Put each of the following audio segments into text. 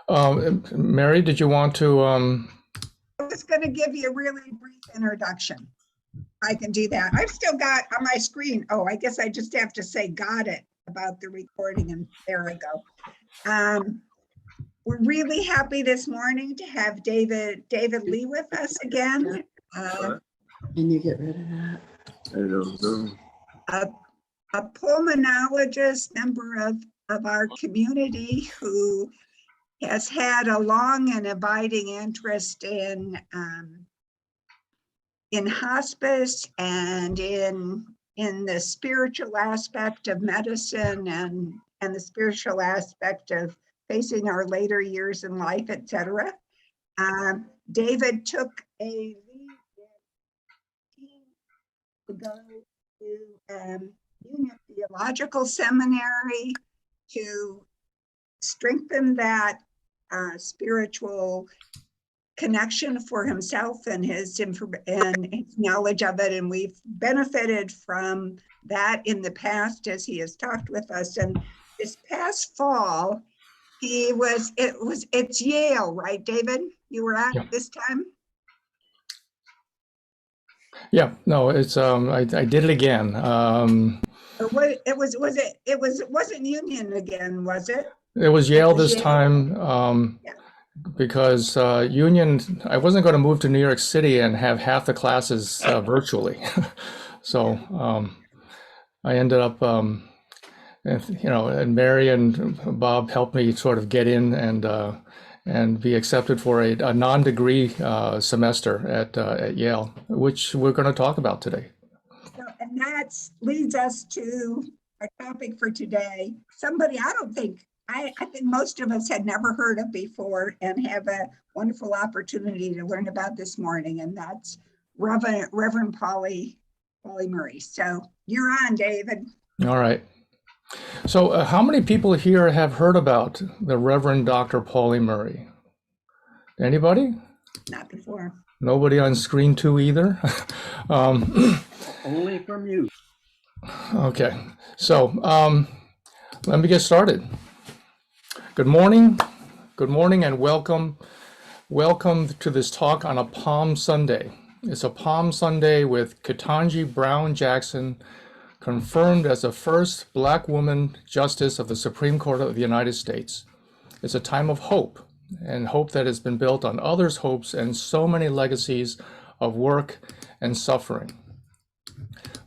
Mary, did you want to? I was going to give you a really brief introduction. I can do that. I've still got on my screen. Oh, I guess I just have to say got it about the recording, and there I go. We're really happy this morning to have David Lee with us again. Can you get rid of that? I don't know. A pulmonologist, member of our community, who has had a long and abiding interest in hospice and in the spiritual aspect of medicine and the spiritual aspect of facing our later years in life, etc. David took a lead to go to Union Theological Seminary to strengthen that spiritual connection for himself and his knowledge of it. And we've benefited from that in the past as he has talked with us. And this past fall, it's Yale, right, David? You were at this time? Yeah, no, it's I did it again. It wasn't Union again, was it? It was Yale this time. Because Union, I wasn't going to move to New York City and have half the classes virtually. So I ended up, and Mary and Bob helped me sort of get in and be accepted for a non-degree semester at Yale, which we're going to talk about today. So, and that leads us to our topic for today. Somebody I think most of us had never heard of before and have a wonderful opportunity to learn about this morning, and that's Reverend Pauli Murray. So you're on, David. All right. So how many people here have heard about the Reverend Dr. Pauli Murray? Anybody? Not before. Nobody on screen two either? Only from you. Okay. So let me get started. Good morning and welcome to this talk on a Palm Sunday. It's a Palm Sunday with Ketanji Brown Jackson confirmed as the first Black woman justice of the Supreme Court of the United States. It's a time of hope, and hope that has been built on others' hopes and so many legacies of work and suffering.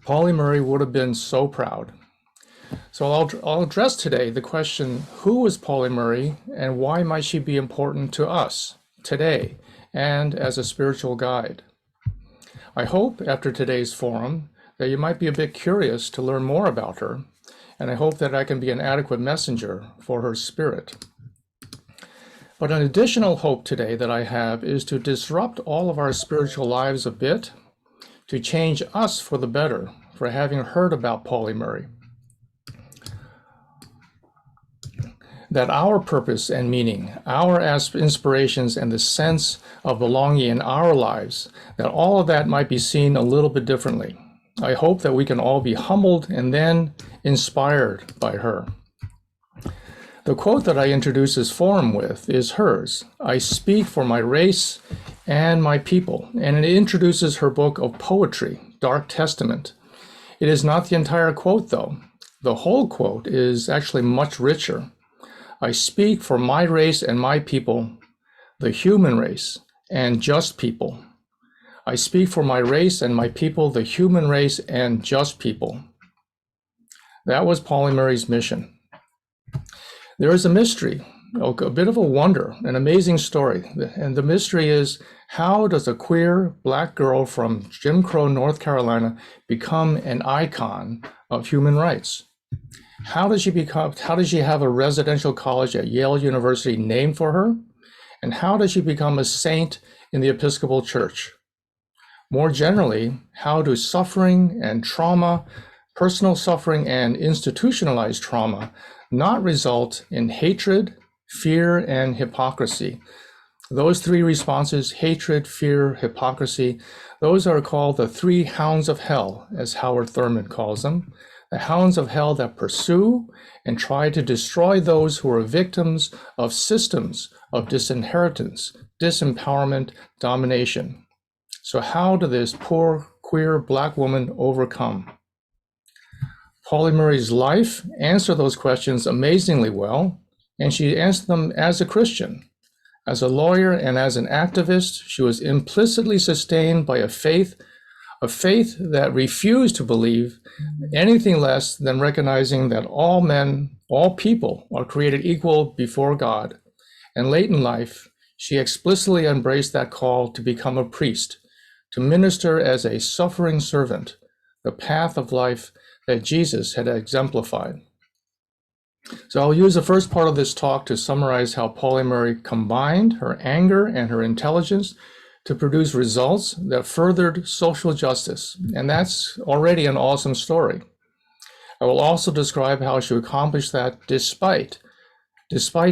Pauli Murray would have been so proud. So I'll address today the question, who is Pauli Murray and why might she be important to us today and as a spiritual guide? I hope after today's forum that you might be a bit curious to learn more about her, and I hope that I can be an adequate messenger for her spirit. But an additional hope today that I have is to disrupt all of our spiritual lives a bit, to change us for the better for having heard about Pauli Murray. That our purpose and meaning, our inspirations and the sense of belonging in our lives, that all of that might be seen a little bit differently. I hope that we can all be humbled and then inspired by her. The quote that I introduce this forum with is hers. I speak for my race and my people, and it introduces her book of poetry, Dark Testament. It is not the entire quote though. The whole quote is actually much richer. I speak for my race and my people, the human race, and just people. I speak for my race and my people, the human race, and just people. That was Pauli Murray's mission. There is a mystery, a bit of a wonder, an amazing story. And the mystery is, how does a queer Black girl from Jim Crow, North Carolina, become an icon of human rights? How does she have a residential college at Yale University named for her? And how does she become a saint in the Episcopal Church? More generally, how do suffering and trauma, personal suffering and institutionalized trauma, not result in hatred, fear, and hypocrisy? Those three responses, hatred, fear, hypocrisy, those are called the three hounds of hell, as Howard Thurman calls them. The hounds of hell that pursue and try to destroy those who are victims of systems of disinheritance, disempowerment, domination. So how did this poor queer Black woman overcome? Pauli Murray's life answered those questions amazingly well, and she answered them as a Christian. As a lawyer and as an activist, she was implicitly sustained by a faith that refused to believe anything less than recognizing that all men, all people are created equal before God. And late in life, she explicitly embraced that call to become a priest, to minister as a suffering servant, the path of life that Jesus had exemplified. So I'll use the first part of this talk to summarize how Pauli Murray combined her anger and her intelligence to produce results that furthered social justice. And that's already an awesome story. I will also describe how she accomplished that despite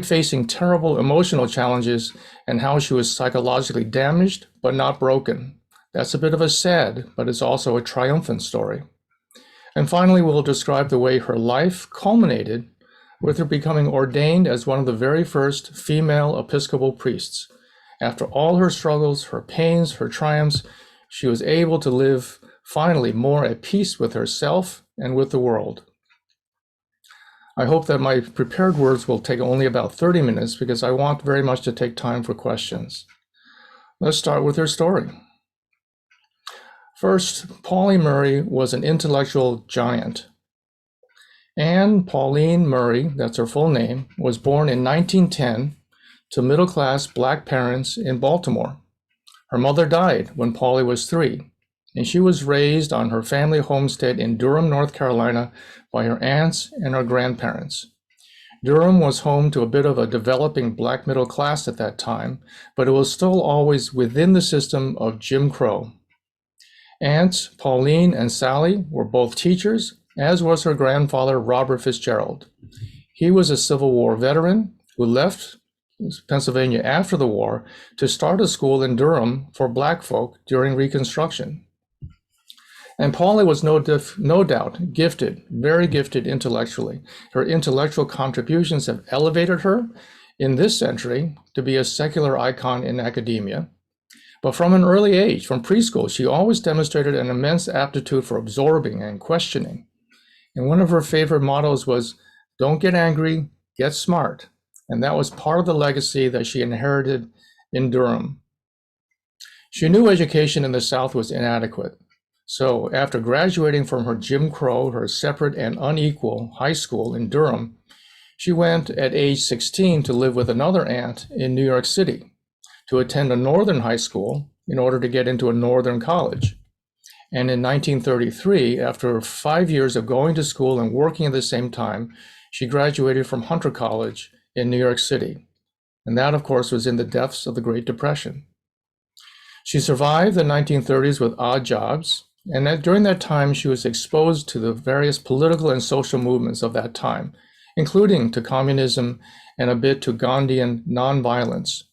facing terrible emotional challenges, and how she was psychologically damaged but not broken. That's a bit of a sad, but it's also a triumphant story. And finally, we'll describe the way her life culminated with her becoming ordained as one of the very first female Episcopal priests. After all her struggles, her pains, her triumphs, she was able to live finally more at peace with herself and with the world. I hope that my prepared words will take only about 30 minutes because I want very much to take time for questions. Let's start with her story. First, Pauli Murray was an intellectual giant. Anne Pauline Murray, that's her full name, was born in 1910 to middle-class Black parents in Baltimore. Her mother died when Pauli was 3, and she was raised on her family homestead in Durham, North Carolina, by her aunts and her grandparents. Durham was home to a bit of a developing Black middle class at that time, but it was still always within the system of Jim Crow. Aunts Pauline and Sally were both teachers, as was her grandfather, Robert Fitzgerald. He was a Civil War veteran who left Pennsylvania after the war to start a school in Durham for Black folk during Reconstruction. And Pauli was no doubt gifted, very gifted intellectually. Her intellectual contributions have elevated her in this century to be a secular icon in academia. But from an early age, from preschool, she always demonstrated an immense aptitude for absorbing and questioning. And one of her favorite mottos was, "Don't get angry, get smart." And that was part of the legacy that she inherited in Durham. She knew education in the South was inadequate. So after graduating from her Jim Crow, her separate and unequal high school in Durham, she went at age 16 to live with another aunt in New York City to attend a northern high school in order to get into a northern college. And in 1933, after 5 years of going to school and working at the same time, she graduated from Hunter College in New York City. And that, of course, was in the depths of the Great Depression. She survived the 1930s with odd jobs, and during that time, she was exposed to the various political and social movements of that time, including to communism and a bit to Gandhian nonviolence.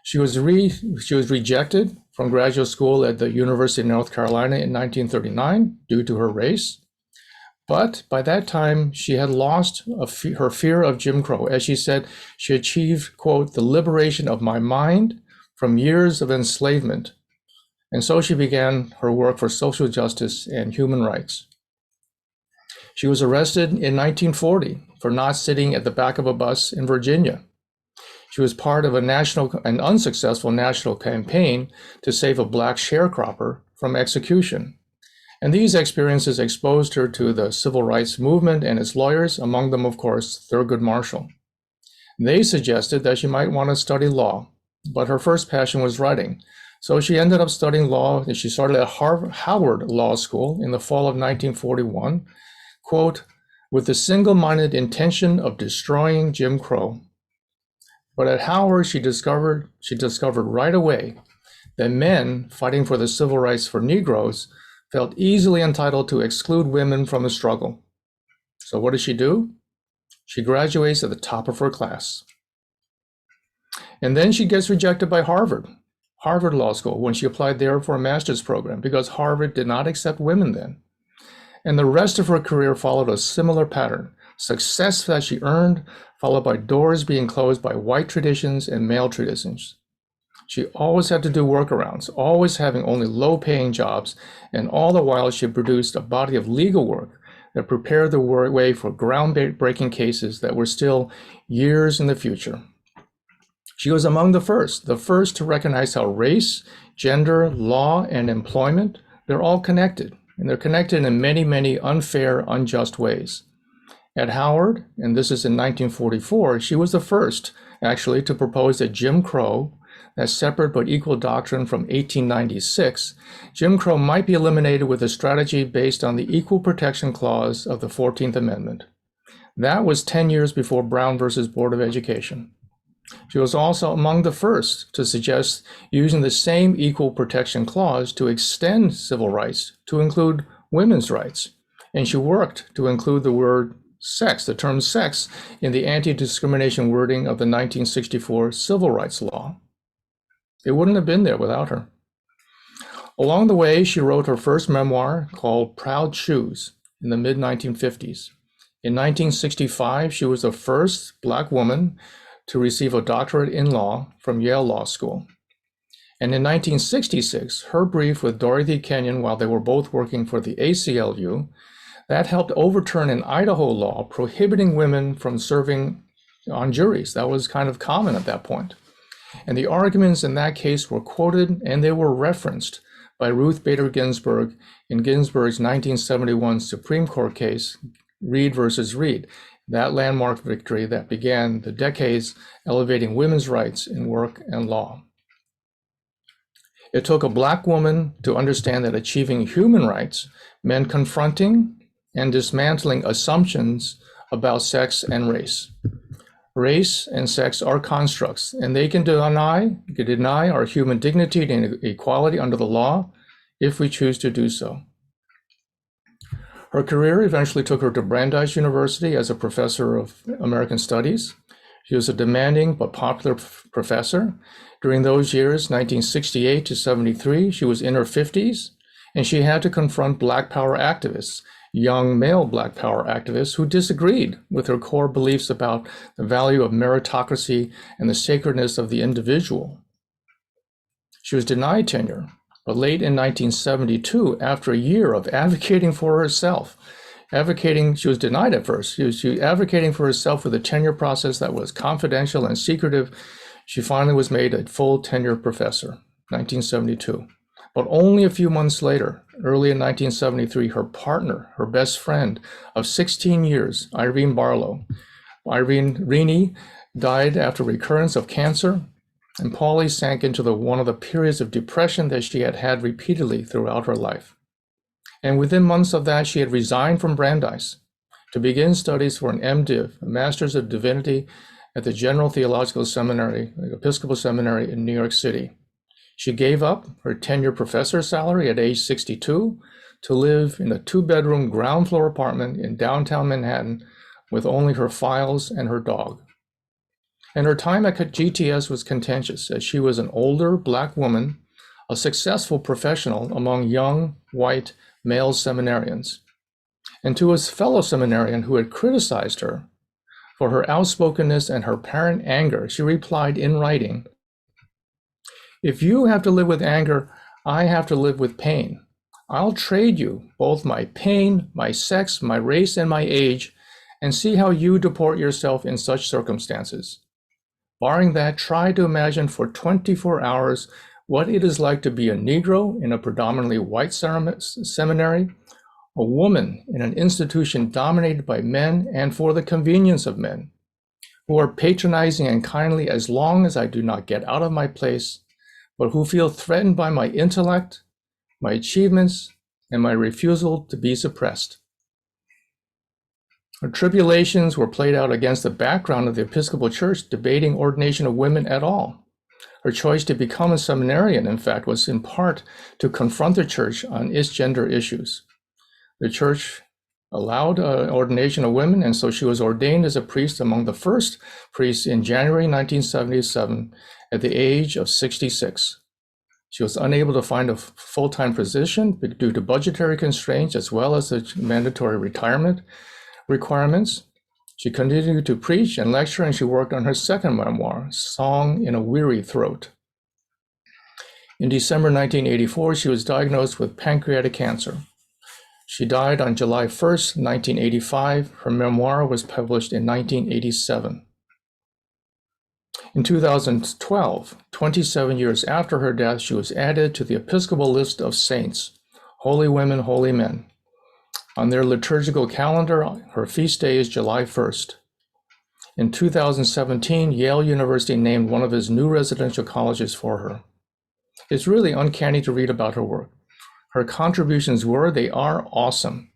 She was rejected from graduate school at the University of North Carolina in 1939 due to her race. But by that time, she had lost her fear of Jim Crow. As she said, she achieved, quote, "the liberation of my mind from years of enslavement." And so she began her work for social justice and human rights. She was arrested in 1940 for not sitting at the back of a bus in Virginia. She was part of an unsuccessful national campaign to save a Black sharecropper from execution. And these experiences exposed her to the civil rights movement and its lawyers, among them, of course, Thurgood Marshall. They suggested that she might want to study law, but her first passion was writing. So she ended up studying law, and she started at Howard Law School in the fall of 1941, quote, "with the single-minded intention of destroying Jim Crow." But at Howard, she discovered right away that men fighting for the civil rights for Negroes felt easily entitled to exclude women from the struggle. So what does she do? She graduates at the top of her class. And then she gets rejected by Harvard Law School, when she applied there for a master's program, because Harvard did not accept women then. And the rest of her career followed a similar pattern. success that she earned, followed by doors being closed by white traditions and male traditions. She always had to do workarounds, always having only low-paying jobs, and all the while she produced a body of legal work that prepared the way for groundbreaking cases that were still years in the future. She was among the first to recognize how race, gender, law, and employment, they're all connected, and they're connected in many, many unfair, unjust ways. At Howard, and this is in 1944, she was the first, actually, to propose that Jim Crow, that separate but equal doctrine from 1896, Jim Crow might be eliminated with a strategy based on the Equal Protection Clause of the 14th Amendment. That was 10 years before Brown versus Board of Education. She was also among the first to suggest using the same Equal Protection Clause to extend civil rights to include women's rights. And she worked to include the word sex, the term sex, in the anti-discrimination wording of the 1964 Civil Rights Law. It wouldn't have been there without her. Along the way, she wrote her first memoir called Proud Shoes in the mid-1950s. In 1965, she was the first Black woman to receive a doctorate in law from Yale Law School. And in 1966, her brief with Dorothy Kenyon while they were both working for the ACLU, that helped overturn an Idaho law prohibiting women from serving on juries. That was kind of common at that point. And the arguments in that case were quoted and they were referenced by Ruth Bader Ginsburg in Ginsburg's 1971 Supreme Court case, Reed versus Reed, that landmark victory that began the decades elevating women's rights in work and law. It took a Black woman to understand that achieving human rights meant confronting and dismantling assumptions about sex and race. Race and sex are constructs, and they can deny our human dignity and equality under the law if we choose to do so. Her career eventually took her to Brandeis University as a professor of American Studies. She was a demanding but popular professor. During those years, 1968 to 73, she was in her 50s, and she had to confront Black Power activists, young male Black Power activists who disagreed with her core beliefs about the value of meritocracy and the sacredness of the individual. She was denied tenure, but late in 1972, after a year of advocating for herself, she was denied at first. She was advocating for herself with a tenure process that was confidential and secretive. She finally was made a full tenure professor, 1972. But only a few months later, early in 1973, her partner, her best friend of 16 years, Irene Barlow, Renee died after recurrence of cancer, and Pauli sank into one of the periods of depression that she had had repeatedly throughout her life. And within months of that, she had resigned from Brandeis to begin studies for an MDiv, a Master's of Divinity at the General Theological Seminary, Episcopal Seminary in New York City. She gave up her tenure professor salary at age 62 to live in a 2-bedroom ground floor apartment in downtown Manhattan with only her files and her dog. And her time at GTS was contentious as she was an older Black woman, a successful professional among young, white, male seminarians. And to a fellow seminarian who had criticized her for her outspokenness and her apparent anger, she replied in writing, "If you have to live with anger, I have to live with pain. I'll trade you both my pain, my sex, my race, and my age, and see how you deport yourself in such circumstances. Barring that, try to imagine for 24 hours what it is like to be a Negro in a predominantly white seminary, a woman in an institution dominated by men and for the convenience of men, who are patronizing and kindly as long as I do not get out of my place, but who feel threatened by my intellect, my achievements, and my refusal to be suppressed." Her tribulations were played out against the background of the Episcopal Church debating ordination of women at all. Her choice to become a seminarian, in fact, was in part to confront the church on its gender issues. The church allowed ordination of women, and so she was ordained as a priest among the first priests in January 1977 at the age of 66. She was unable to find a full-time position due to budgetary constraints as well as the mandatory retirement requirements. She continued to preach and lecture, and she worked on her second memoir, Song in a Weary Throat. In December 1984, she was diagnosed with pancreatic cancer. She died on July 1st, 1985. Her memoir was published in 1987. In 2012, 27 years after her death, she was added to the Episcopal list of saints, holy women, holy men. On their liturgical calendar, her feast day is July 1st. In 2017, Yale University named one of its new residential colleges for her. It's really uncanny to read about her work. Her contributions they are awesome.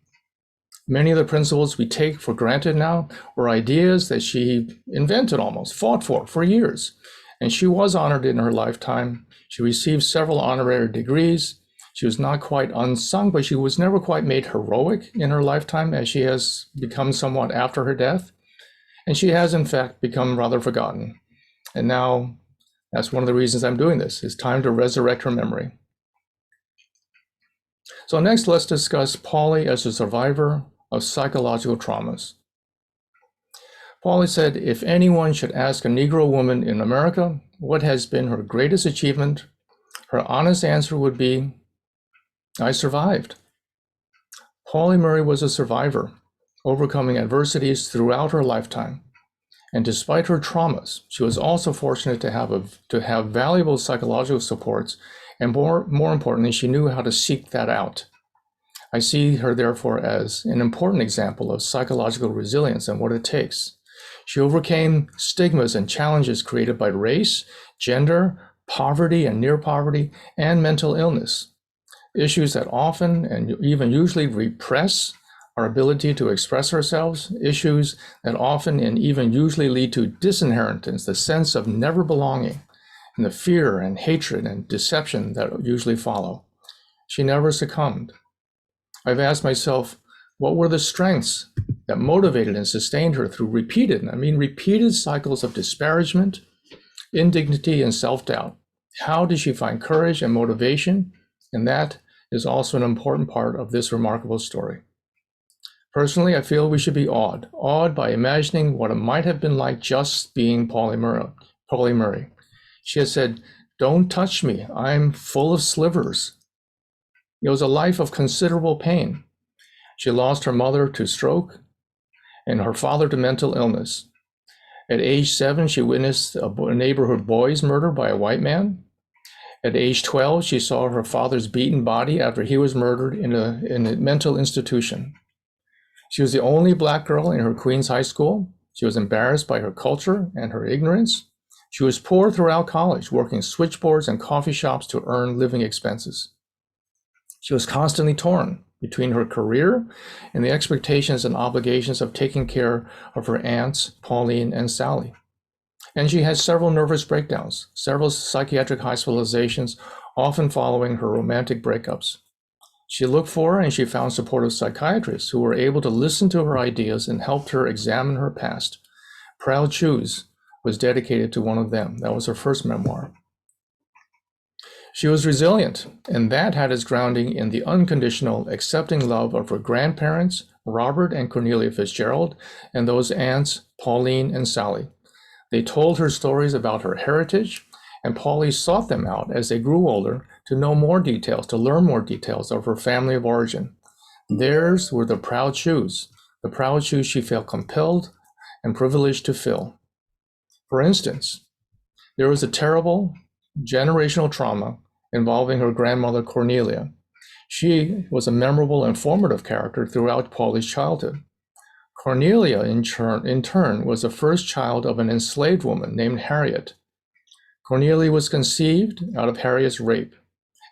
Many of the principles we take for granted now were ideas that she invented almost, fought for years. And she was honored in her lifetime. She received several honorary degrees. She was not quite unsung, but she was never quite made heroic in her lifetime, as she has become somewhat after her death. And she has, in fact, become rather forgotten. And now, that's one of the reasons I'm doing this. It's time to resurrect her memory. So next, let's discuss Pauli as a survivor of psychological traumas. Pauli said, if anyone should ask a Negro woman in America what has been her greatest achievement, her honest answer would be, I survived. Pauli Murray was a survivor, overcoming adversities throughout her lifetime. And despite her traumas, she was also fortunate to have valuable psychological supports, and more importantly, she knew how to seek that out. I see her, therefore, as an important example of psychological resilience and what it takes. She overcame stigmas and challenges created by race, gender, poverty and near poverty, and mental illness, issues that often and even usually repress our ability to express ourselves, issues that often and even usually lead to disinheritance, the sense of never belonging, and the fear and hatred and deception that usually follow. She never succumbed. I've asked myself, what were the strengths that motivated and sustained her through repeated cycles of disparagement, indignity, and self-doubt? How did she find courage and motivation? And that is also an important part of this remarkable story. Personally, I feel we should be awed by imagining what it might have been like just being Pauli Murray. She has said, don't touch me, I'm full of slivers. It was a life of considerable pain. She lost her mother to stroke and her father to mental illness. At age 7, she witnessed a neighborhood boy's murder by a white man. At age 12, she saw her father's beaten body after he was murdered in a mental institution. She was the only Black girl in her Queens high school. She was embarrassed by her culture and her ignorance. She was poor throughout college, working switchboards and coffee shops to earn living expenses. She was constantly torn between her career and the expectations and obligations of taking care of her aunts, Pauline and Sally. And she had several nervous breakdowns, several psychiatric hospitalizations, often following her romantic breakups. She looked for and she found supportive psychiatrists who were able to listen to her ideas and helped her examine her past. Proud Shoes was dedicated to one of them. That was her first memoir. She was resilient, and that had its grounding in the unconditional, accepting love of her grandparents, Robert and Cornelia Fitzgerald, and those aunts, Pauline and Sally. They told her stories about her heritage, and Pauli sought them out as they grew older to know more details, to learn more details of her family of origin. Theirs were the proud shoes she felt compelled and privileged to fill. For instance, there was a terrible generational trauma involving her grandmother Cornelia. She was a memorable and formative character throughout Pauli's childhood. Cornelia, in turn, was the first child of an enslaved woman named Harriet. Cornelia was conceived out of Harriet's rape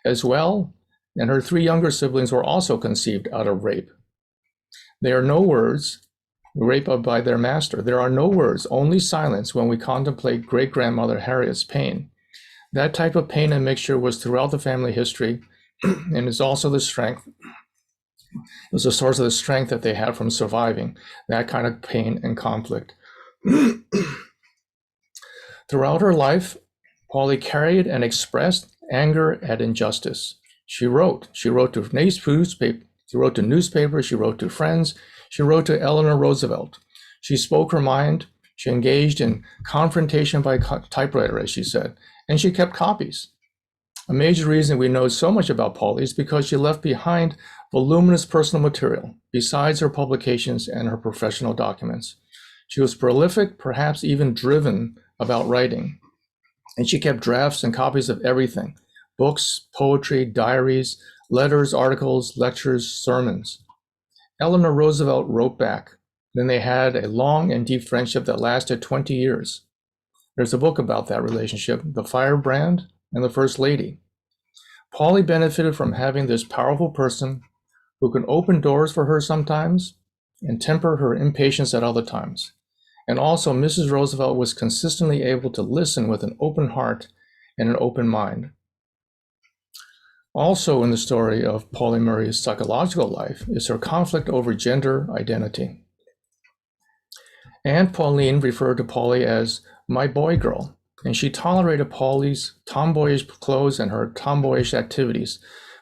as well, and her 3 younger siblings were also conceived out of rape. There are no words, rape by their master. There are no words, only silence when we contemplate great-grandmother Harriet's pain. That type of pain and mixture was throughout the family history, and is also the strength. It was a source of the strength that they had from surviving that kind of pain and conflict. Throughout her life, Pauli carried and expressed anger at injustice. She wrote to newspapers, she wrote to friends, she wrote to Eleanor Roosevelt. She spoke her mind. She engaged in confrontation by typewriter, as she said, and she kept copies. A major reason we know so much about Pauli is because she left behind voluminous personal material, besides her publications and her professional documents. She was prolific, perhaps even driven about writing, and she kept drafts and copies of everything: books, poetry, diaries, letters, articles, lectures, sermons. Eleanor Roosevelt wrote back. Then they had a long and deep friendship that lasted 20 years. There's a book about that relationship, The Firebrand and the First Lady. Pauli benefited from having this powerful person who could open doors for her sometimes and temper her impatience at other times. And also, Mrs. Roosevelt was consistently able to listen with an open heart and an open mind. Also in the story of Pauli Murray's psychological life is her conflict over gender identity. Aunt Pauline referred to Pauli as my boy girl, and she tolerated Pauli's tomboyish clothes and her tomboyish activities,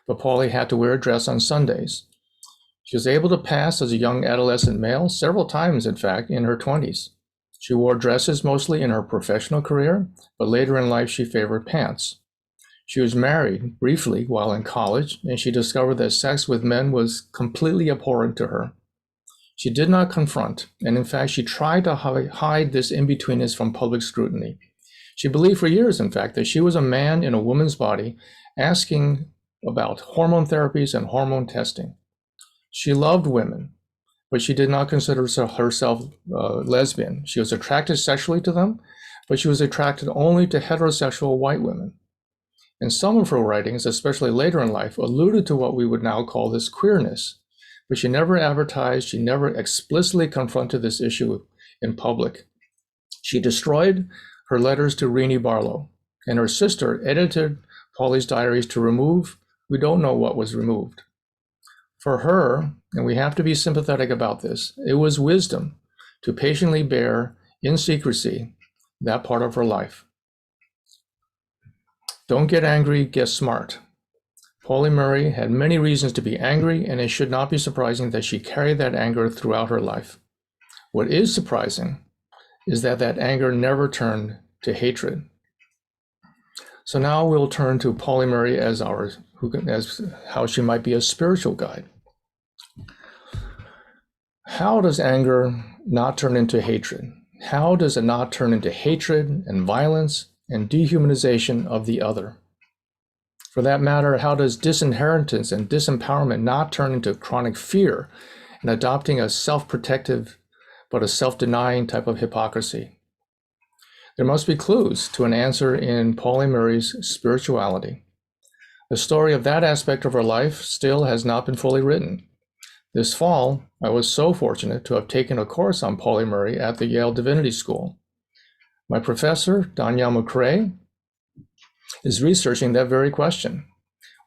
but Pauli had to wear a dress on Sundays. She was able to pass as a young adolescent male several times, in fact, in her 20s. She wore dresses mostly in her professional career, but later in life she favored pants. She was married briefly while in college, and she discovered that sex with men was completely abhorrent to her. She did not confront, and in fact, she tried to hide this in-betweenness from public scrutiny. She believed for years, in fact, that she was a man in a woman's body asking about hormone therapies and hormone testing. She loved women, but she did not consider herself lesbian. She was attracted sexually to them, but she was attracted only to heterosexual white women. And some of her writings, especially later in life, alluded to what we would now call this queerness. But she never advertised, she never explicitly confronted this issue in public. She destroyed her letters to Rennie Barlow, and her sister edited Pauli's diaries to remove, we don't know what was removed. For her, and we have to be sympathetic about this, it was wisdom to patiently bear in secrecy that part of her life. Don't get angry, get smart. Pauli Murray had many reasons to be angry, and it should not be surprising that she carried that anger throughout her life. What is surprising is that that anger never turned to hatred. So now we'll turn to Pauli Murray as how she might be a spiritual guide. How does anger not turn into hatred? How does it not turn into hatred and violence and dehumanization of the other? For that matter, how does disinheritance and disempowerment not turn into chronic fear and adopting a self-protective but a self-denying type of hypocrisy? There must be clues to an answer in Pauli Murray's spirituality. The story of that aspect of her life still has not been fully written. This fall, I was so fortunate to have taken a course on Pauli Murray at the Yale Divinity School. My professor, Danielle McCrae, is researching that very question.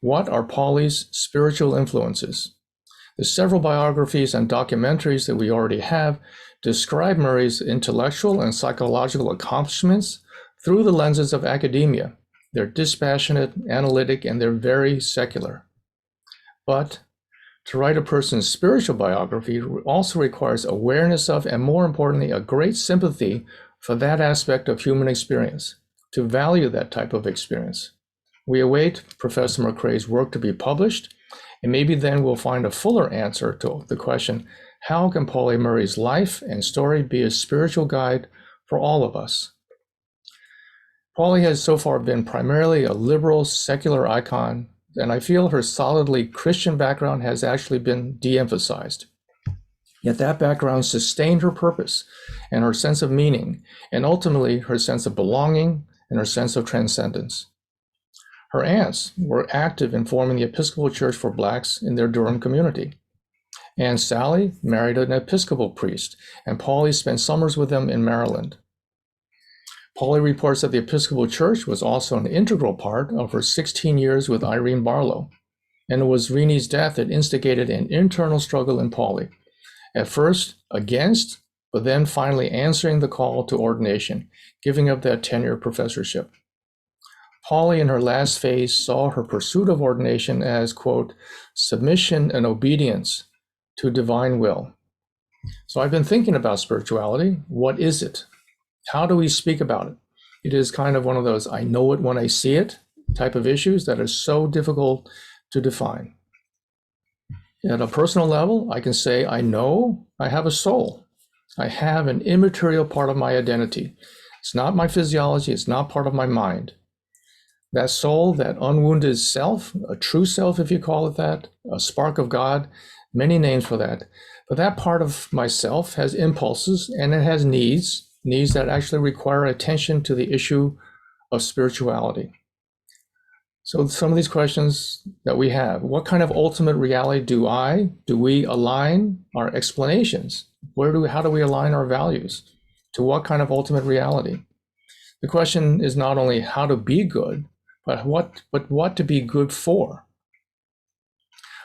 What are Pauli's spiritual influences? The several biographies and documentaries that we already have describe Murray's intellectual and psychological accomplishments through the lenses of academia. They're dispassionate, analytic, and they're very secular. But to write a person's spiritual biography also requires awareness of, and more importantly, a great sympathy for that aspect of human experience, to value that type of experience. We await Professor McCrae's work to be published, and maybe then we'll find a fuller answer to the question, how can Pauli Murray's life and story be a spiritual guide for all of us? Pauli has so far been primarily a liberal, secular icon, and I feel her solidly Christian background has actually been de-emphasized. Yet that background sustained her purpose and her sense of meaning, and ultimately her sense of belonging and her sense of transcendence. Her aunts were active in forming the Episcopal Church for Blacks in their Durham community. Aunt Sally married an Episcopal priest, and Pauli spent summers with them in Maryland. Pauli reports that the Episcopal Church was also an integral part of her 16 years with Irene Barlow, and it was Rennie's death that instigated an internal struggle in Pauli, at first against, but then finally answering the call to ordination, giving up that tenured professorship. Pauli, in her last phase, saw her pursuit of ordination as, quote, submission and obedience to divine will. So I've been thinking about spirituality. What is it? How do we speak about it? It is kind of one of those I know it when I see it type of issues that are so difficult to define. At a personal level, I can say I know I have a soul. I have an immaterial part of my identity. It's not my physiology. It's not part of my mind. That soul, that unwounded self, a true self, if you call it that, a spark of God, many names for that. But that part of myself has impulses and it has needs that actually require attention to the issue of spirituality. So some of these questions that we have, what kind of ultimate reality do we align our explanations? How do we align our values? To what kind of ultimate reality? The question is not only how to be good, but what to be good for.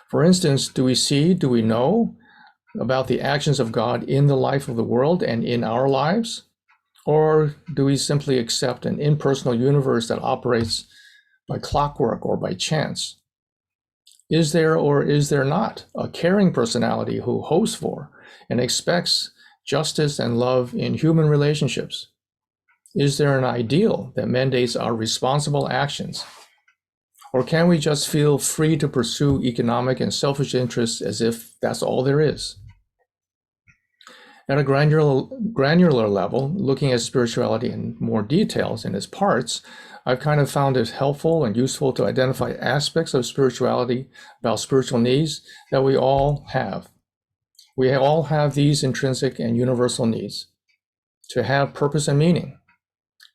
For instance, do we know about the actions of God in the life of the world and in our lives? Or do we simply accept an impersonal universe that operates by clockwork or by chance? Is there or is there not a caring personality who hopes for and expects justice and love in human relationships? Is there an ideal that mandates our responsible actions? Or can we just feel free to pursue economic and selfish interests as if that's all there is? At a granular level, looking at spirituality in more details in its parts, I've kind of found it helpful and useful to identify aspects of spirituality, about spiritual needs that we all have. We all have these intrinsic and universal needs: to have purpose and meaning,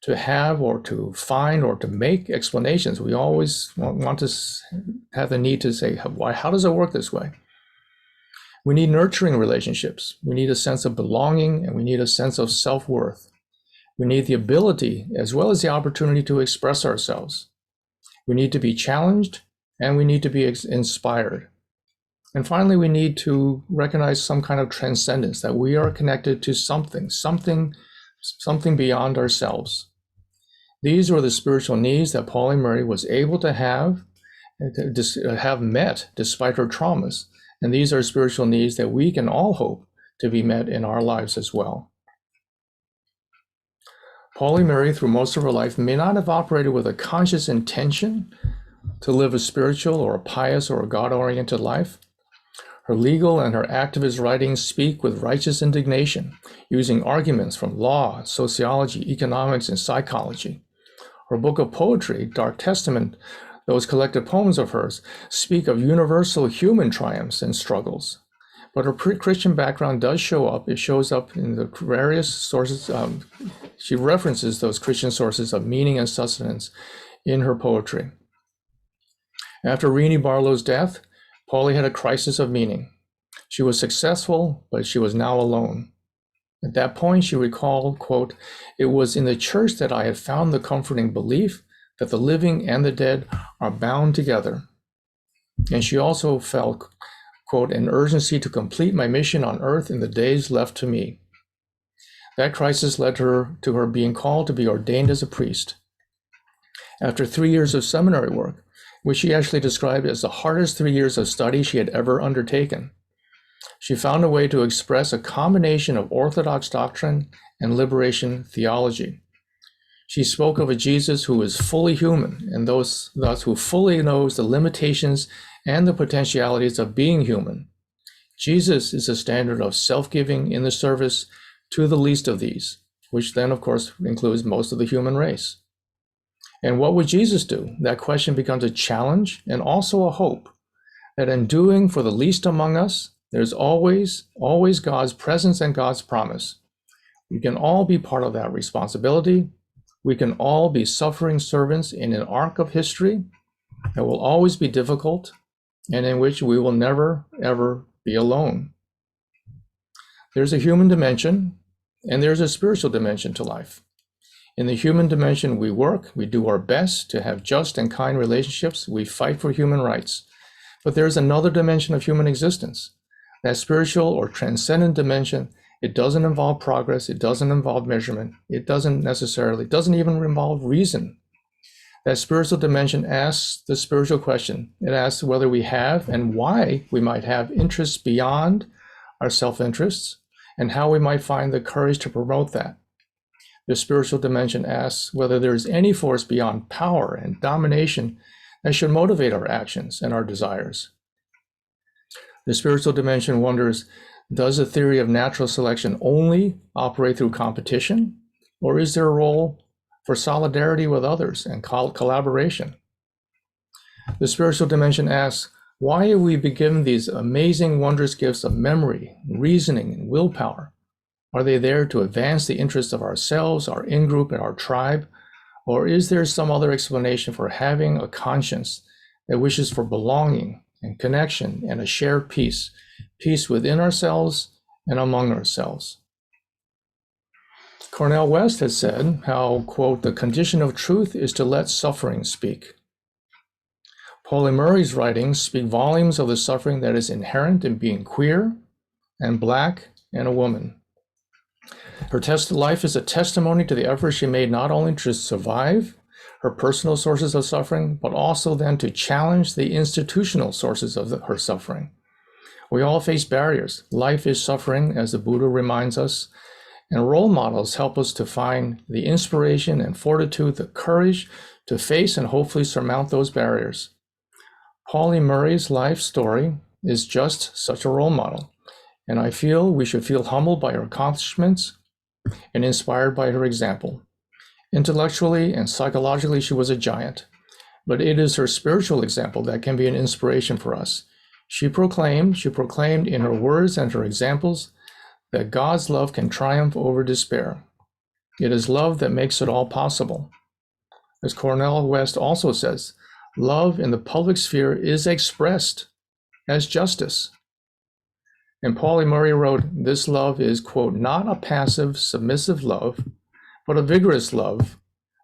to have or to find or to make explanations. We always want to have the need to say, how does it work this way? We need nurturing relationships. We need a sense of belonging, and we need a sense of self-worth. We need the ability as well as the opportunity to express ourselves. We need to be challenged, and we need to be inspired. And finally, we need to recognize some kind of transcendence, that we are connected to something beyond ourselves. These were the spiritual needs that Pauli Murray was able to have met despite her traumas. And these are spiritual needs that we can all hope to be met in our lives as well. Pauli Murray, through most of her life, may not have operated with a conscious intention to live a spiritual or a pious or a God-oriented life. Her legal and her activist writings speak with righteous indignation, using arguments from law, sociology, economics, and psychology. Her book of poetry, Dark Testament, those collected poems of hers, speak of universal human triumphs and struggles. But her Christian background does show up. It shows up in the various sources. She references those Christian sources of meaning and sustenance in her poetry. After Renee Barlow's death, Pauli had a crisis of meaning. She was successful, but she was now alone. At that point, she recalled, quote, "It was in the church that I had found the comforting belief that the living and the dead are bound together." And she also felt, quote, "an urgency to complete my mission on earth in the days left to me." That crisis led her to her being called to be ordained as a priest. After 3 years of seminary work, which she actually described as the hardest 3 years of study she had ever undertaken, she found a way to express a combination of Orthodox doctrine and liberation theology. She spoke of a Jesus who is fully human, and thus who fully knows the limitations and the potentialities of being human. Jesus is a standard of self-giving in the service to the least of these, which then, of course, includes most of the human race. And what would Jesus do? That question becomes a challenge and also a hope that in doing for the least among us, there's always God's presence and God's promise. We can all be part of that responsibility. We can all be suffering servants in an arc of history that will always be difficult and in which we will never, ever be alone. There's a human dimension and there's a spiritual dimension to life. In the human dimension, we work, we do our best to have just and kind relationships, we fight for human rights. But there's another dimension of human existence, that spiritual or transcendent dimension. It doesn't involve progress, it doesn't involve measurement, it doesn't even involve reason. That spiritual dimension asks the spiritual question. It asks whether we have and why we might have interests beyond our self-interests, and how we might find the courage to promote that. The spiritual dimension asks whether there is any force beyond power and domination that should motivate our actions and our desires. The spiritual dimension wonders, does the theory of natural selection only operate through competition, or is there a role for solidarity with others and collaboration? The spiritual dimension asks, why have we been given these amazing, wondrous gifts of memory, reasoning, and willpower? Are they there to advance the interests of ourselves, our in-group, and our tribe? Or is there some other explanation for having a conscience that wishes for belonging and connection and a shared peace, peace within ourselves and among ourselves? Cornel West has said how, quote, the condition of truth is to let suffering speak. Pauli Murray's writings speak volumes of the suffering that is inherent in being queer and Black and a woman. Her life is a testimony to the effort she made not only to survive her personal sources of suffering, but also then to challenge the institutional sources of her suffering. We all face barriers. Life is suffering, as the Buddha reminds us, and role models help us to find the inspiration and fortitude, the courage to face and hopefully surmount those barriers. Pauli Murray's life story is just such a role model, and I feel we should feel humbled by her accomplishments and inspired by her example. Intellectually and psychologically, she was a giant, but it is her spiritual example that can be an inspiration for us. She proclaimed in her words and her examples that God's love can triumph over despair. It is love that makes it all possible. As Cornel West also says, love in the public sphere is expressed as justice. And Pauli Murray wrote, this love is, quote, not a passive, submissive love, but a vigorous love,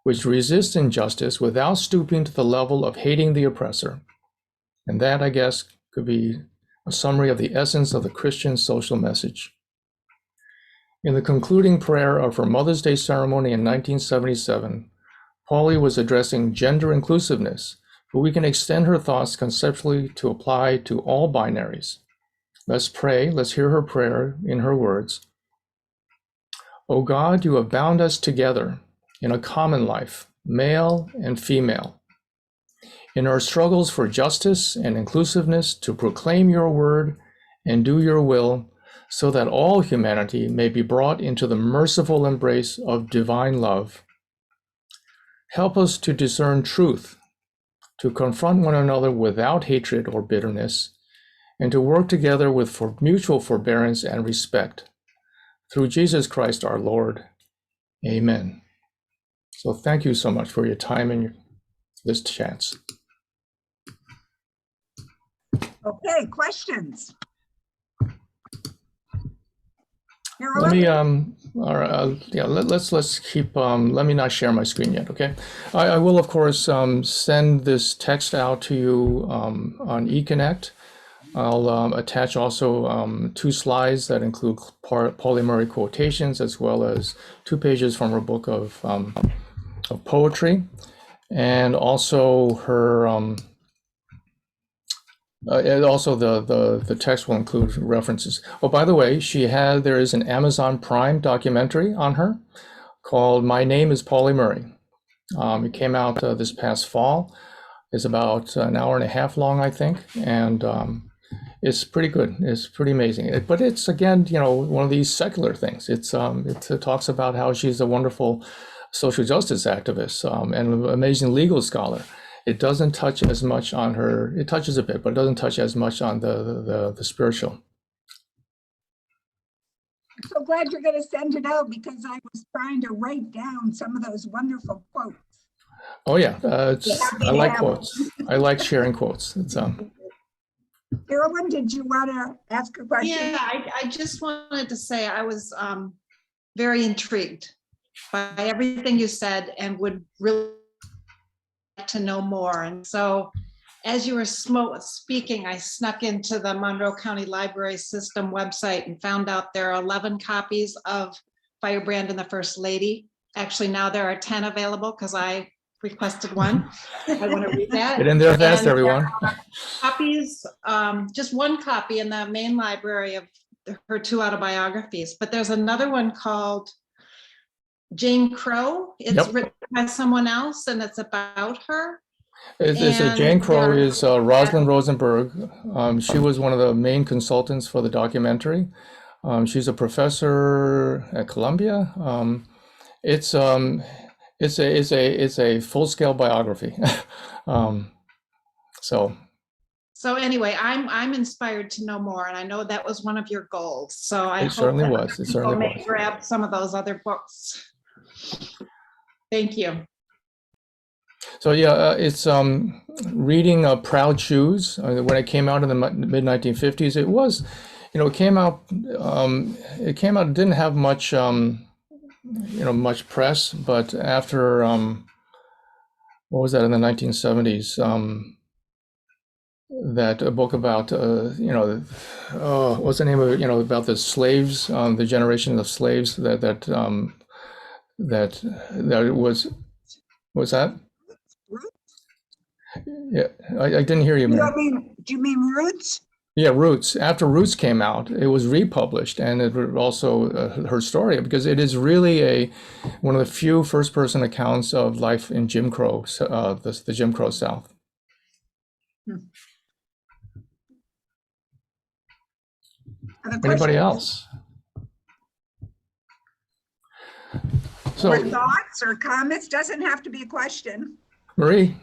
which resists injustice without stooping to the level of hating the oppressor. And that, I guess, could be a summary of the essence of the Christian social message. In the concluding prayer of her Mother's Day ceremony in 1977, Pauli was addressing gender inclusiveness, but we can extend her thoughts conceptually to apply to all binaries. Let's pray. Let's hear her prayer in her words. O God, you have bound us together in a common life, male and female, in our struggles for justice and inclusiveness to proclaim your word and do your will so that all humanity may be brought into the merciful embrace of divine love. Help us to discern truth, to confront one another without hatred or bitterness, and to work together with mutual forbearance and respect. Through Jesus Christ our Lord. Amen. So thank you so much for your time and this chance. Okay, questions? Let me let's keep let me not share my screen yet, okay? I will of course send this text out to you on eConnect. I'll attach also 2 slides that include Pauli Murray quotations, as well as 2 pages from her book of poetry, and also her and also the text will include references. Oh, by the way, there is an Amazon Prime documentary on her called My Name is Pauli Murray. It came out this past fall. It's about an hour and a half long, I think, and it's pretty good. It's pretty amazing. But it's, again, one of these secular things. It talks about how she's a wonderful social justice activist and an amazing legal scholar. It doesn't touch as much on her. It touches a bit, but it doesn't touch as much on the spiritual. I'm so glad you're going to send it out, because I was trying to write down some of those wonderful quotes. Oh yeah, I like quotes. I like sharing quotes. It's Carolyn, did you want to ask a question? Yeah, I just wanted to say I was very intrigued by everything you said and would really like to know more. And so as you were speaking, I snuck into the Monroe County Library System website and found out there are 11 copies of Firebrand and the First Lady. Actually, now there are 10 available because I requested one. I want to read that. Get in there fast, everyone. Copies, just one copy in the main library of her two autobiographies, but there's another one called Jane Crow. It's Yep. written by someone else and it's about her. It's a And, Jane Crow yeah. is Rosalind Rosenberg. She was one of the main consultants for the documentary. She's a professor at Columbia. It's a full-scale biography. So So anyway, I'm inspired to know more, and I know that was one of your goals. So I it hope certainly that was. It people certainly may was. grab some of those other books. Thank you. So yeah, it's reading Proud Shoes when it came out in the mid 1950s. It was, it came out. It didn't have much, much press, but after what was that in the 1970s? That a book about what's the name of it? About the slaves, the generation of slaves that it was that. Yeah, I didn't hear you, Mary. Do you mean Roots? Yeah, Roots. After Roots came out, it was republished, and it was also her story, because it is really one of the few first-person accounts of life in Jim Crow, the Jim Crow South. Other Anybody questions? else? So, Or thoughts or comments? Doesn't have to be a question. Marie,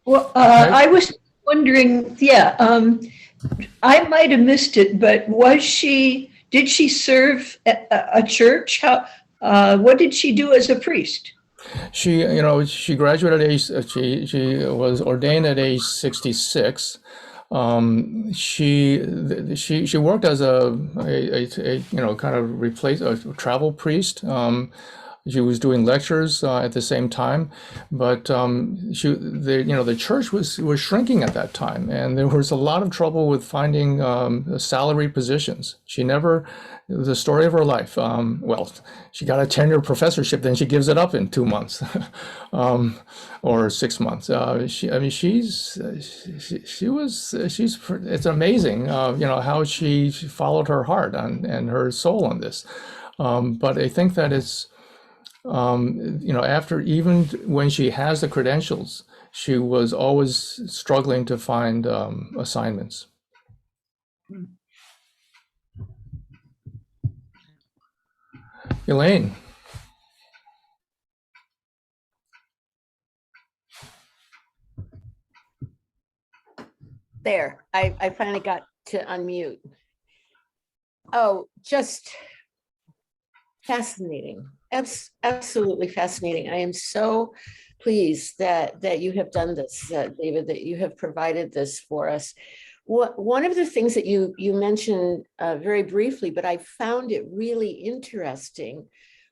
Well, Okay. I was wondering, I might have missed it, but did she serve at a church? What did she do as a priest? she graduated at age, she was ordained at age 66. She worked as a kind of a travel priest. She was doing lectures at the same time, but the church was shrinking at that time, and there was a lot of trouble with finding salary positions. She never, the story of her life. Well, she got a tenured professorship, then she gives it up in 2 months, or 6 months. It's amazing, how she followed her heart and her soul on this. But I think that it's. After, even when she has the credentials, she was always struggling to find assignments. Elaine, There, I finally got to unmute. Oh, just fascinating. Absolutely fascinating. I am so pleased that you have done this, David, that you have provided this for us. One of the things that you mentioned very briefly, but I found it really interesting,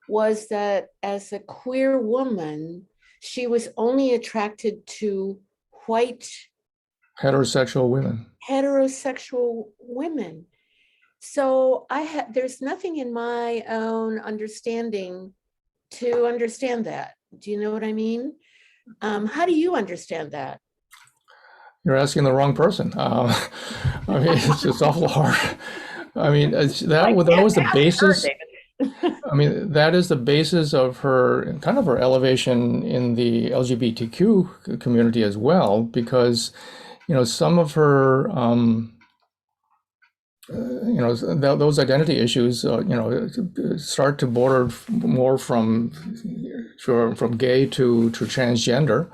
was that as a queer woman, she was only attracted to white heterosexual women. So there's nothing in my own understanding to understand that. Do you know what I mean? How do you understand that? You're asking the wrong person. It's awful hard. That was the basis. That is the basis of her elevation in the LGBTQ community as well, because some of her those identity issues start to border more from gay to transgender,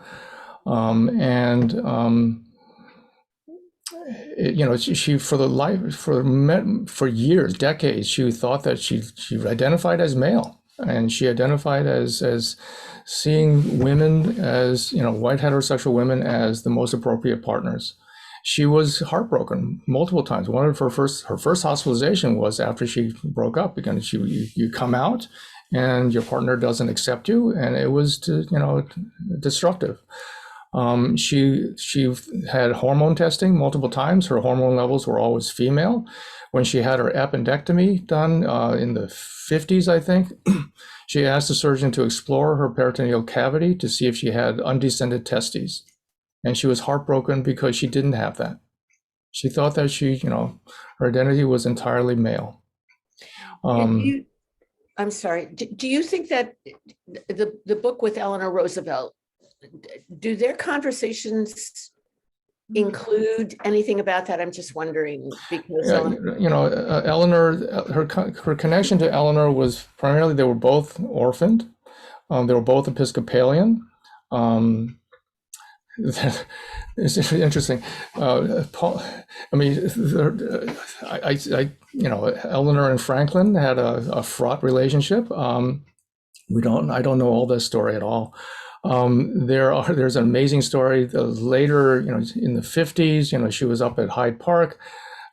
she for years, decades, she thought that she identified as male, and she identified as seeing women as white heterosexual women as the most appropriate partners. She was heartbroken multiple times. One of her first hospitalization was after she broke up, because you come out and your partner doesn't accept you, and it was destructive. She had hormone testing multiple times. Her hormone levels were always female. When she had her appendectomy done in the 50s, I think, she asked the surgeon to explore her peritoneal cavity to see if she had undescended testes. And she was heartbroken because she didn't have that. She thought that her identity was entirely male. And I'm sorry, do you think that the book with Eleanor Roosevelt, do their conversations include anything about that? I'm just wondering because Eleanor, her connection to Eleanor was primarily they were both orphaned. They were both Episcopalian. It's interesting. Paul, I mean, Eleanor and Franklin had a fraught relationship. I don't know all this story at all. There's an amazing story. Later, in the 50s, she was up at Hyde Park,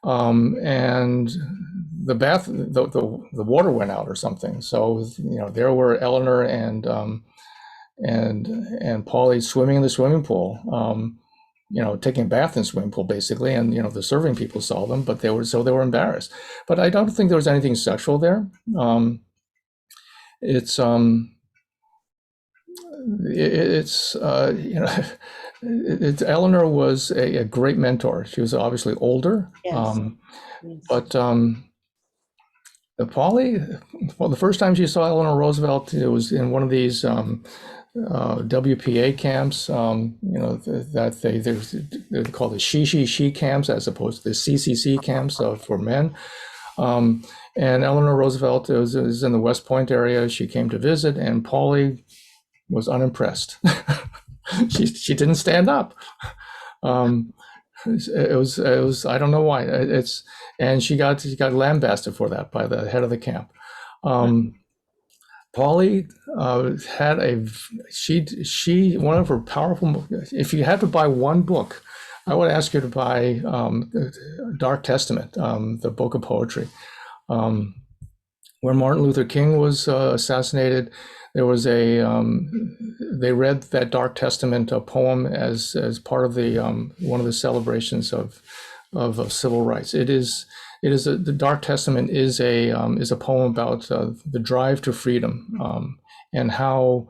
and the water went out or something. So there were Eleanor and Polly swimming in the swimming pool, taking a bath in the swimming pool basically, and the serving people saw them, but they were embarrassed. But I don't think there was anything sexual there. Eleanor was a great mentor. She was obviously older, yes. but Polly, well, the first time she saw Eleanor Roosevelt, it was in one of these WPA camps, that they're called the she camps as opposed to the CCC camps for men. And Eleanor Roosevelt was in the West Point area. She came to visit, and Polly was unimpressed. she didn't stand up. It was I don't know why. And she got lambasted for that by the head of the camp. Polly had one of her powerful. If you had to buy one book, I would ask you to buy Dark Testament, the book of poetry. When Martin Luther King was assassinated, there was they read that Dark Testament poem as part of the one of the celebrations of civil rights. The Dark Testament is a poem about the drive to freedom, and how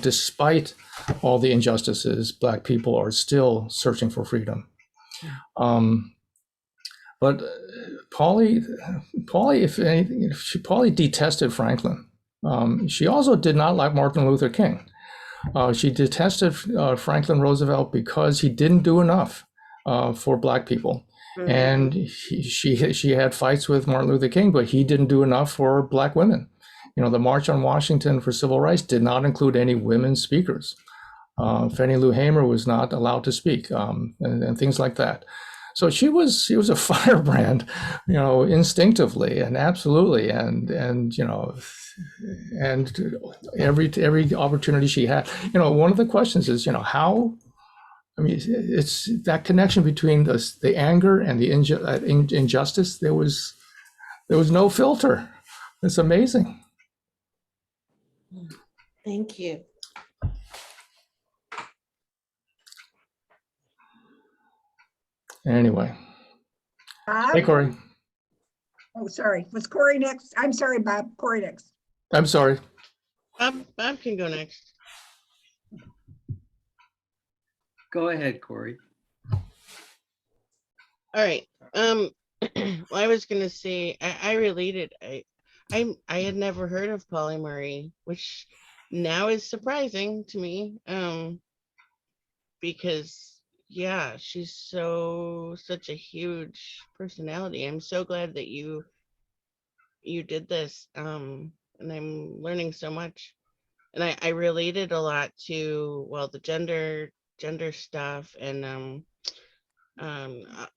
despite all the injustices, Black people are still searching for freedom. But Polly, if anything, Polly detested Franklin. She also did not like Martin Luther King. She detested Franklin Roosevelt because he didn't do enough for Black people. Mm-hmm. And she had fights with Martin Luther King, but he didn't do enough for Black women. The March on Washington for Civil Rights did not include any women speakers. Fannie Lou Hamer was not allowed to speak, and things like that. So she was a firebrand, instinctively and absolutely, and every opportunity she had. One of the questions is, how. I mean, it's that connection between the anger and the injustice. There was no filter. It's amazing. Thank you. Anyway. Bob? Hey, Corey. Oh, sorry. Was Corey next? I'm sorry, Bob. Corey next. I'm sorry. Bob can go next. Go ahead, Corey. All right. Well, I was gonna say I related. I had never heard of Polly Murray, which now is surprising to me. Because yeah, she's such a huge personality. I'm so glad that you did this. And I'm learning so much. And I related a lot to, well, the gender stuff, and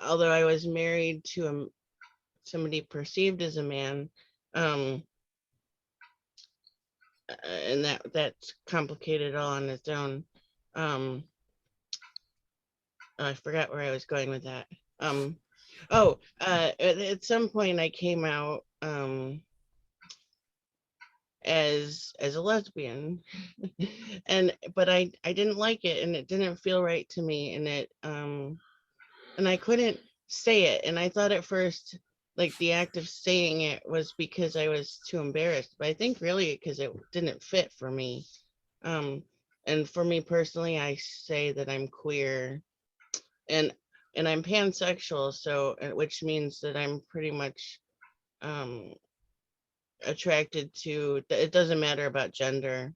although I was married to somebody perceived as a man, and that's complicated all on its own. I forgot where I was going with that. At some point I came out as a lesbian, but I didn't like it, and it didn't feel right to me, and and I couldn't say it, and I thought at first, like, the act of saying it was because I was too embarrassed, but I think really because it didn't fit for me. And for me personally, I say that I'm queer, and and I'm pansexual, so which means that I'm pretty much attracted to. It doesn't matter about gender.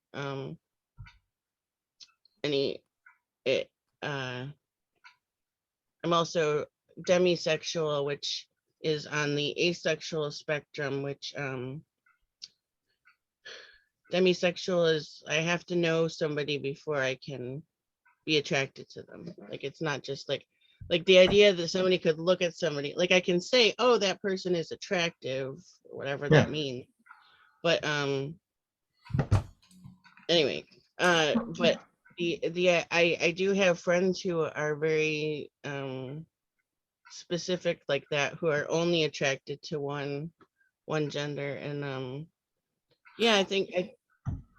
Any it. I'm also demisexual, which is on the asexual spectrum, which demisexual is I have to know somebody before I can be attracted to them. Like it's not just like the idea that somebody could look at somebody, like I can say, oh, that person is attractive, whatever Yeah. that means. But anyway, but I do have friends who are very specific like that, who are only attracted to one gender, and yeah, I think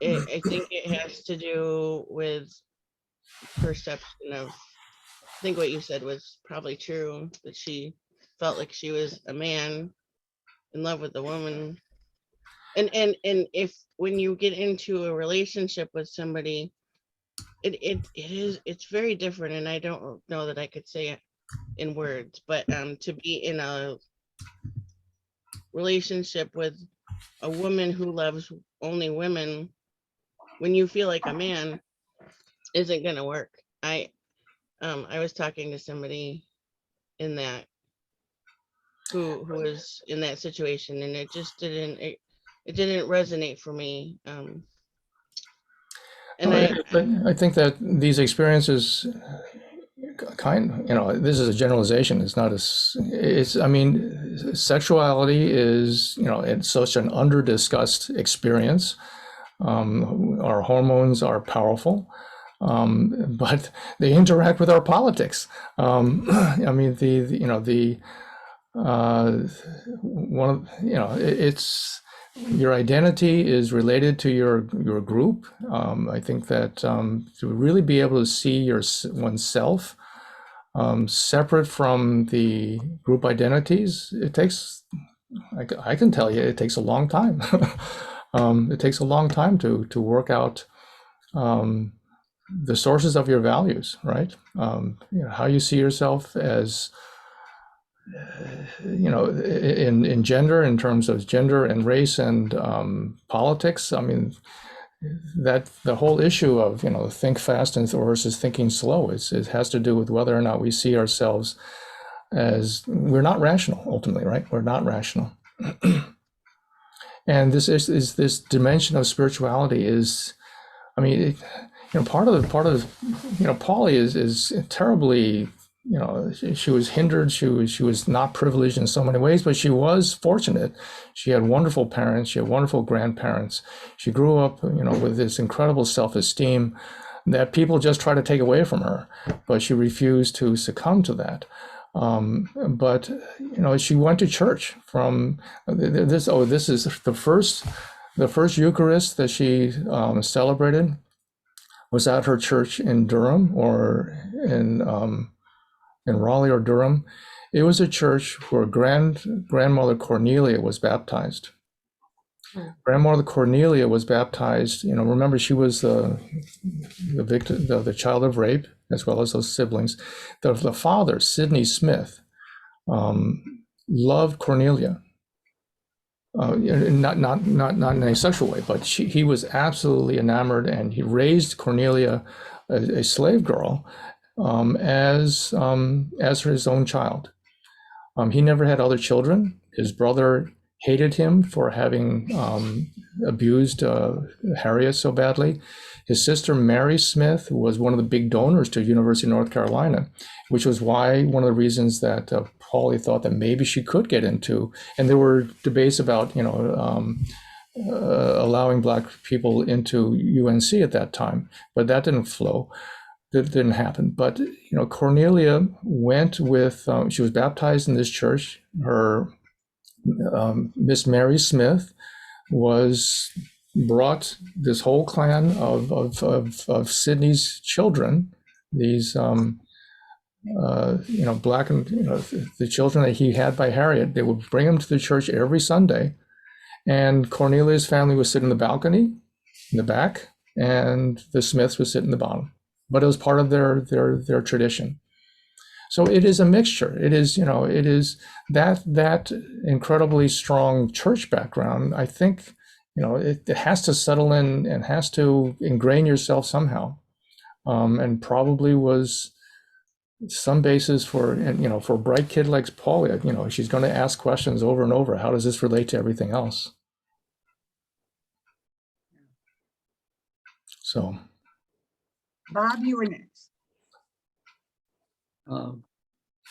it has to do with perception of. I think what you said was probably true, that she felt like she was a man in love with a woman, and if when you get into a relationship with somebody, it's very different, and I don't know that I could say it in words, but to be in a relationship with a woman who loves only women when you feel like a man isn't gonna work. I was talking to somebody in that who was in that situation, and it just didn't it didn't resonate for me. And I think that these experiences this is a generalization. It's not I mean, sexuality is, it's such an under-discussed experience. Our hormones are powerful, but they interact with our politics. I mean, it's your identity is related to your group. I think that to really be able to see oneself separate from the group identities, it takes, I can tell you, it takes a long time. It takes a long time to work out the sources of your values, right? How you see yourself as, in gender, in terms of gender and race and politics. I mean, that the whole issue of, think fast and versus thinking slow, it has to do with whether or not we see ourselves as, we're not rational ultimately, right? We're not rational. And this is this dimension of spirituality is, I mean, part of Polly is terribly, she was hindered. She was not privileged in so many ways, but she was fortunate. She had wonderful parents. She had wonderful grandparents. She grew up, with this incredible self-esteem that people just try to take away from her, but she refused to succumb to that. But she went to church from this. Oh, this is the first Eucharist that she celebrated was at her church in Durham, or in Raleigh or Durham. It was a church where grandmother Cornelia was baptized. Grandmother Cornelia was baptized. Remember, she was the victim, the child of rape, as well as those siblings. The father, Sidney Smith, loved Cornelia. Not in any sexual way, but he was absolutely enamored, and he raised Cornelia, a slave girl, as his own child. He never had other children. His brother hated him for having abused Harriet so badly. His sister Mary Smith was one of the big donors to University of North Carolina, which was why one of the reasons that Polly thought that maybe she could get into, and there were debates about allowing Black people into UNC at that time, but that didn't flow. That didn't happen. But Cornelia went with. She was baptized in this church. Her Miss Mary Smith brought this whole clan of Sidney's children, these Black and the children that he had by Harriet. They would bring them to the church every Sunday, and Cornelia's family would sit in the balcony in the back, and the Smiths would sit in the bottom. But it was part of their tradition. So it is a mixture. It is, it is that incredibly strong church background. I think, it has to settle in and has to ingrain yourself somehow, and probably was some basis for, and for a bright kid like Paula, she's going to ask questions over and over. How does this relate to everything else? So, Bob, you were next.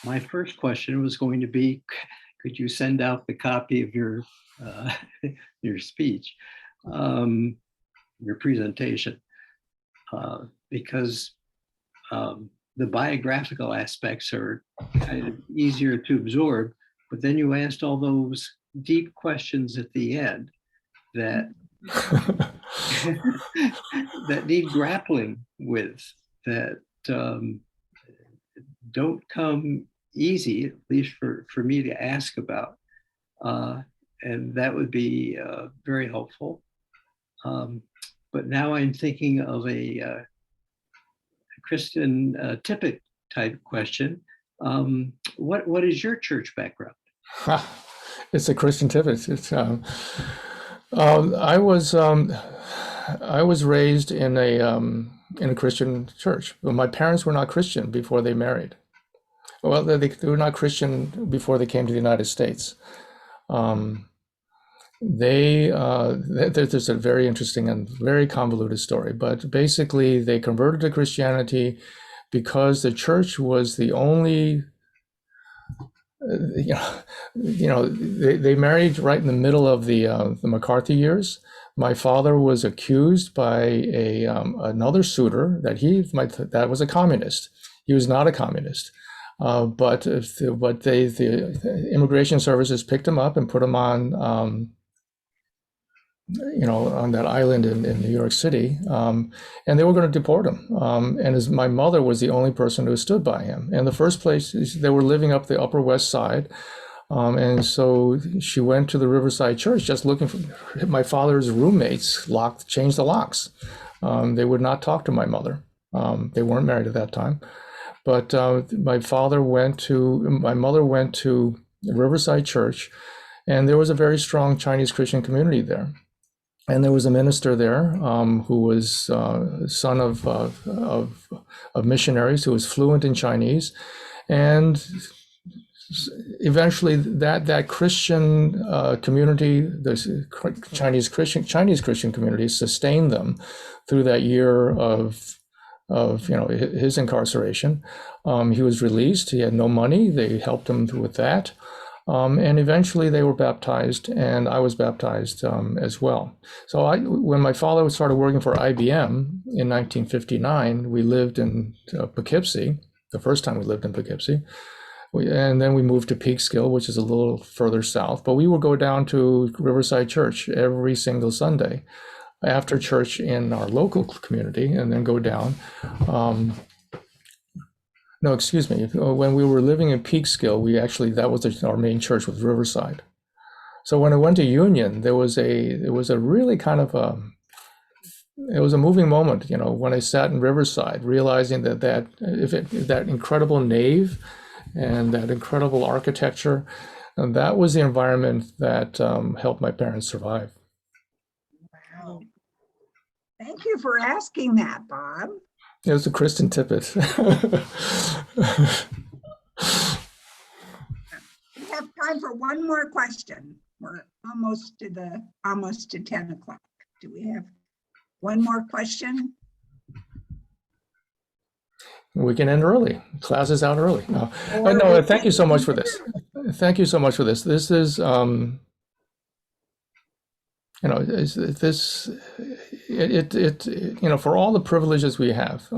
My first question was going to be, could you send out the copy of your your speech, your presentation, because the biographical aspects are kind of easier to absorb, but then you asked all those deep questions at the end that that need grappling with, that don't come easy, at least for me to ask about. And that would be very helpful. But now I'm thinking of a Kristen Tippett type question. What is your church background? It's a Christian Tippett. It's, I was raised in a Christian church. But my parents were not Christian before they married. Well, they were not Christian before they came to the United States. There's a very interesting and very convoluted story, but basically they converted to Christianity because the church was the only, they married right in the middle of the McCarthy years. My father was accused by another suitor that was a communist. He was not a communist. But the immigration services picked him up and put him on, on that island in New York City, and they were going to deport him. And my mother was the only person who stood by him. In the first place, they were living up the Upper West Side, and so she went to the Riverside Church just looking for my father's roommates. Changed the locks. They would not talk to my mother. They weren't married at that time. But my mother went to Riverside Church, and there was a very strong Chinese Christian community there. And there was a minister there who was son of missionaries who was fluent in Chinese. And eventually that Christian community, the Chinese Christian community, sustained them through that year of his incarceration. He was released. He had no money. They helped him with that. And eventually they were baptized, and I was baptized as well. So when my father started working for IBM in 1959, we lived in Poughkeepsie, the first time we lived in Poughkeepsie. And then we moved to Peekskill, which is a little further south. But we would go down to Riverside Church every single Sunday after church in our local community, and then go down. No, excuse me. When we were living in Peekskill, that was our main church, was Riverside. So when I went to Union, it was a really kind of it was a moving moment, when I sat in Riverside, realizing that incredible nave and that incredible architecture, and that was the environment that helped my parents survive. Wow. Thank you for asking that, Bob. It was a Kristen Tippett. We have time for one more question. We're almost to 10 o'clock. Do we have one more question? We can end early. Class is out early. No, thank you so much for this. Thank you so much for this. This is, for all the privileges we have,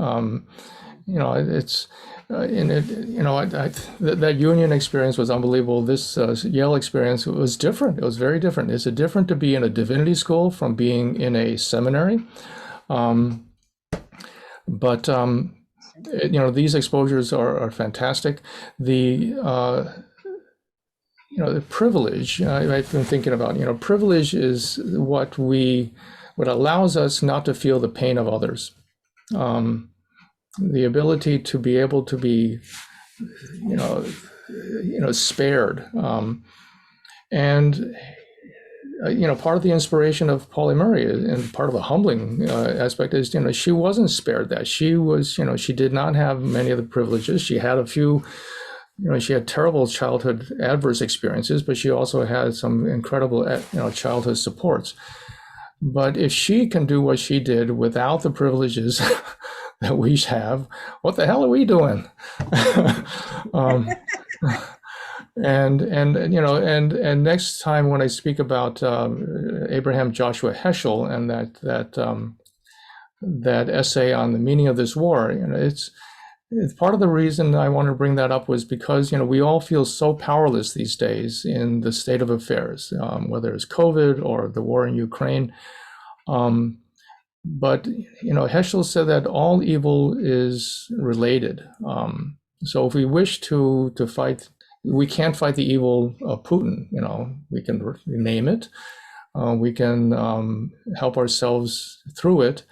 that Union experience was unbelievable. This Yale experience was different. It was very different. It's different to be in a divinity school from being in a seminary. But these exposures are fantastic. The privilege, I've been thinking about, privilege is what allows us not to feel the pain of others. The ability to be able to be spared. And part of the inspiration of Pauli Murray and part of the humbling aspect is, she wasn't spared that. She was, she did not have many of the privileges. She had a few, she had terrible childhood adverse experiences, but she also had some incredible, childhood supports. But if she can do what she did without the privileges that we have, what the hell are we doing? And next time when I speak about Abraham Joshua Heschel and that essay on the meaning of this war, it's part of the reason I want to bring that up was because we all feel so powerless these days in the state of affairs, whether it's COVID or the war in Ukraine. But Heschel said that all evil is related. So if we wish to fight, we can't fight the evil of Putin. We can name it, we can help ourselves through it,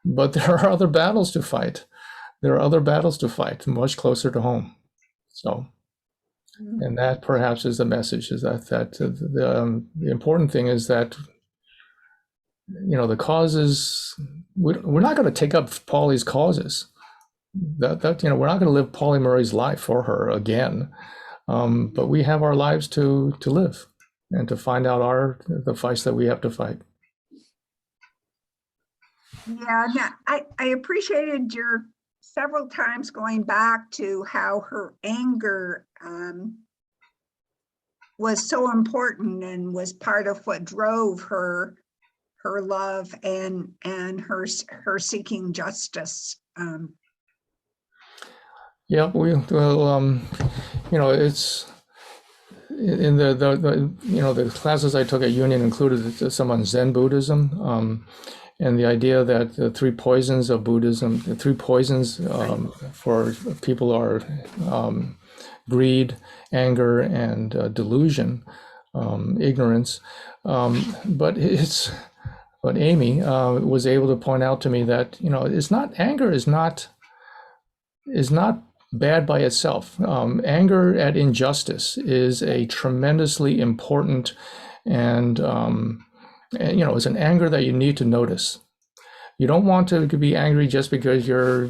but there are other battles to fight. There are other battles to fight much closer to home. So, and that perhaps is the message: is that the important thing is that the causes. We're not going to take up Pauli's causes. That we're not going to live Pauli Murray's life for her again. But we have our lives to live and to find out the fights that we have to fight. Yeah, I appreciated your several times going back to how her anger was so important and was part of what drove her love and her seeking justice. Yeah, it's in the classes I took at Union included some on Zen Buddhism, and the idea that the three poisons of Buddhism, the three poisons for people are greed, anger, and delusion, ignorance. But Amy was able to point out to me that it's not, anger is not bad by itself. Anger at injustice is a tremendously important and it's an anger that you need to notice. You don't want to be angry just because you're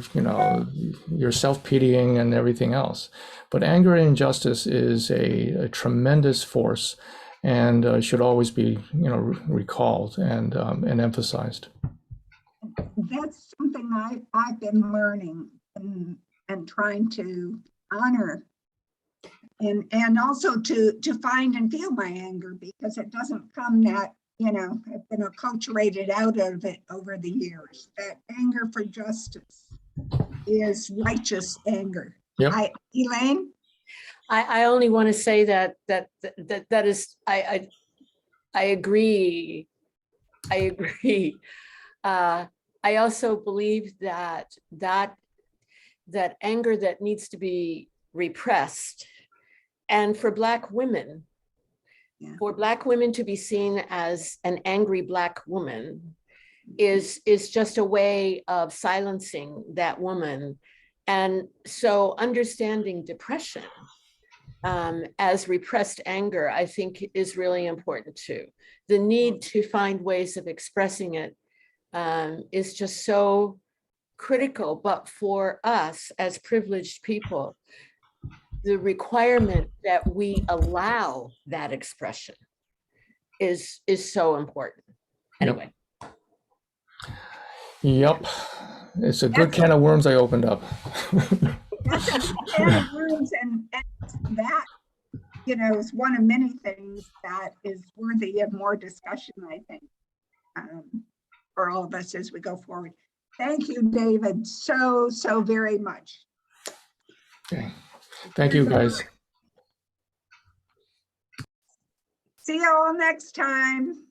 self-pitying and everything else. But anger at injustice is a tremendous force and should always be recalled and emphasized. That's something I've been learning and trying to honor and also to find and feel my anger, because it doesn't come that, I've been acculturated out of it over the years. That anger for justice is righteous anger. Yep. Elaine? I only want to say that is, I agree. I agree. I also believe that anger that needs to be repressed, and for Black women, for Black women to be seen as an angry Black woman is just a way of silencing that woman. And so understanding depression as repressed anger, I think, is really important too. The need to find ways of expressing it is just so critical. But for us as privileged people, the requirement that we allow that expression is so important. Anyway. Yep. It's a good can of worms I opened up. That's a can of worms, and that, is one of many things that is worthy of more discussion, I think, for all of us as we go forward. Thank you, David, so very much. Okay. Thank you, guys. See you all next time.